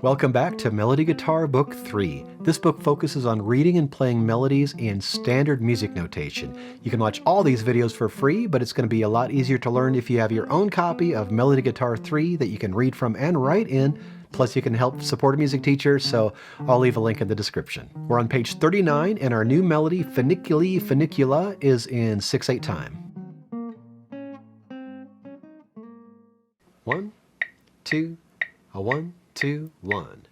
Welcome back to Melody Guitar Book 3. This book focuses on reading and playing melodies in standard music notation. You can watch all these videos for free, but it's going to be a lot easier to learn if you have your own copy of Melody Guitar 3 that you can read from and write in. Plus you can help support a music teacher, so I'll leave a link in the description. We're on page 39 and our new melody, Funiculi, Funicula, is in 6/8 time. 1, 2, a 1, 2, 1.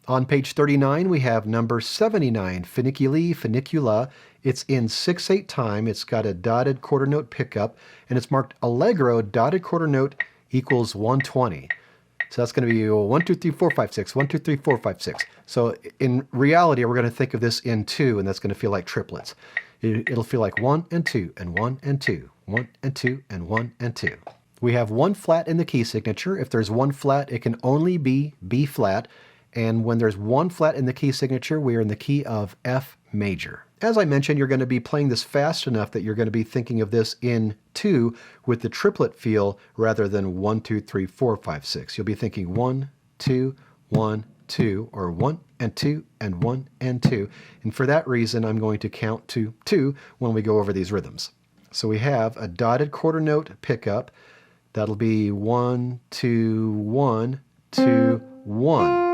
On page 39, we have number 79, Funiculi, Funicula. It's in 6/8 time. It's got a dotted quarter note pickup, and it's marked Allegro dotted quarter note equals 120. So that's going to be 1, 2, 3, 4, 5, 6, 1, 2, 3, 4, 5, 6. So in reality, we're going to think of this in 2, and that's going to feel like triplets. It'll feel like 1 and 2 and 1 and 2, 1 and 2 and 1 and 2. We have one flat in the key signature. If there's one flat, it can only be B flat. And when there's one flat in the key signature, we are in the key of F major. As I mentioned, you're going to be playing this fast enough that you're going to be thinking of this in 2 with the triplet feel rather than 1, 2, 3, 4, 5, 6. You'll be thinking 1, 2, 1, 2, or 1 and 2 and 1 and 2. And for that reason, I'm going to count to 2 when we go over these rhythms. So we have a dotted quarter note pickup. That'll be 1, 2, 1, 2, 1.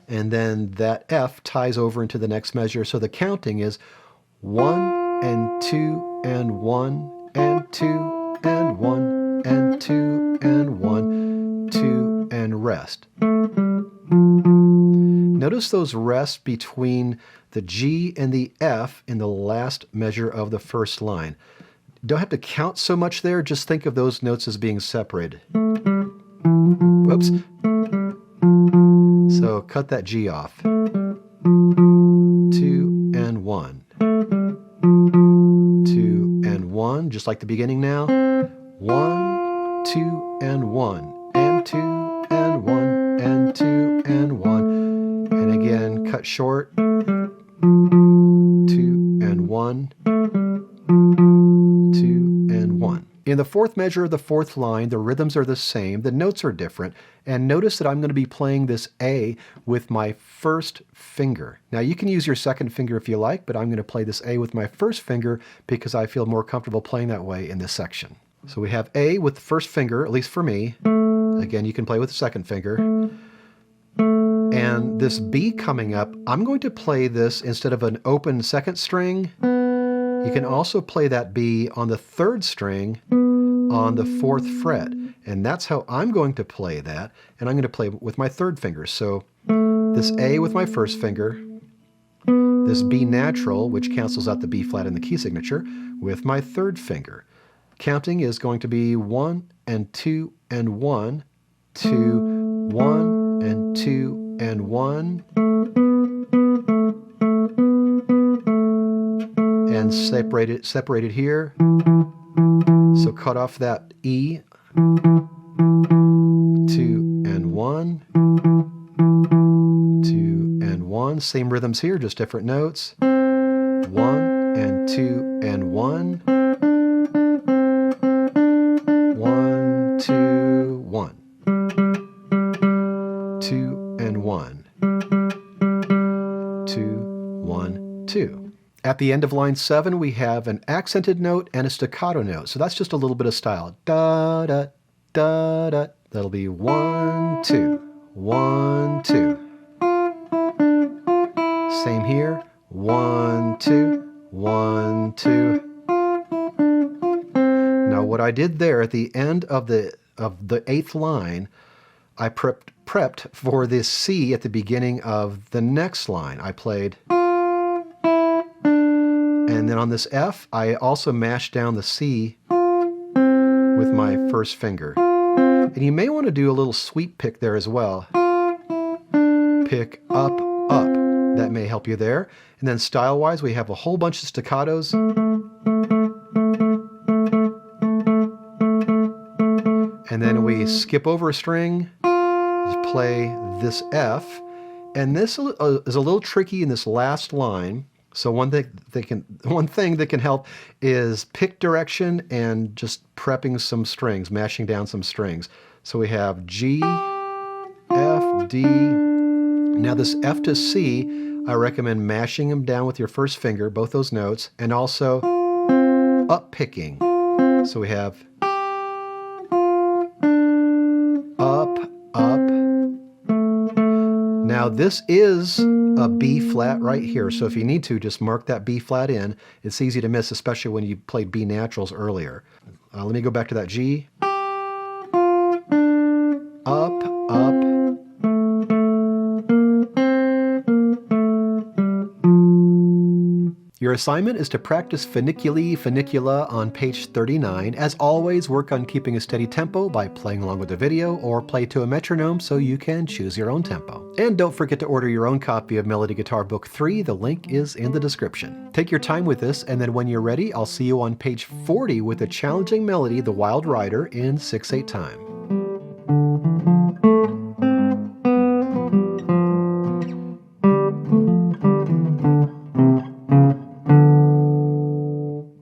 And then that F ties over into the next measure. So the counting is 1 and 2 and 1 and 2 and 1 and 2 and 1, 2 and rest. Notice those rests between the G and the F in the last measure of the first line. Don't have to count so much there. Just think of those notes as being separated. Whoops. So cut that G off. 2 and 1. 2 and 1, just like the beginning now. 1, 2 and 1, and 2 and 1, and 2 and 1. And again, cut short. 2 and 1. 2 and 1. In the fourth measure of the fourth line, the rhythms are the same, the notes are different, and notice that I'm going to be playing this A with my first finger. Now you can use your second finger if you like, but I'm going to play this A with my first finger because I feel more comfortable playing that way in this section. So we have A with the first finger, at least for me. Again, you can play with the second finger. And this B coming up, I'm going to play this instead of an open second string. You can also play that B on the third string on the 4th fret. And that's how I'm going to play that. And I'm going to play with my third finger. So this A with my first finger, this B natural, which cancels out the B flat in the key signature, with my third finger. Counting is going to be 1 and 2 and 1, 2, 1 and 2 and 1. And separate it here. So cut off that E. 2 and 1. 2 and 1. Same rhythms here, just different notes. 1 and 2 and 1. 1, 2, 1. 2 and 1. 2, 1, 2. At the end of line 7, we have an accented note and a staccato note. So that's just a little bit of style. Da, da, da, da. That'll be 1, 2, 1, 2. Same here. 1, 2, 1, 2. Now what I did there at the end of the 8th line, I prepped for this C at the beginning of the next line. I played, and then on this F, I also mashed down the C with my first finger. And you may want to do a little sweep pick there as well. Pick up, up. That may help you there. And then style-wise, we have a whole bunch of staccatos. And then we skip over a string, play this F. And this is a little tricky in this last line. So one thing that can help is pick direction and just prepping some strings, mashing down some strings. So we have G, F, D. Now this F to C, I recommend mashing them down with your first finger, both those notes, and also up picking. So we have up, up. Now this is a B flat right here, so if you need to, just mark that B flat in. It's easy to miss, especially when you played B naturals earlier. Let me go back to that G. Up, up. Your assignment is to practice Funiculi, Funicula on page 39. As always, work on keeping a steady tempo by playing along with the video or play to a metronome so you can choose your own tempo. And don't forget to order your own copy of Melody Guitar Book 3. The link is in the description. Take your time with this, and then when you're ready, I'll see you on page 40 with a challenging melody, The Wild Rider, in 6/8 time.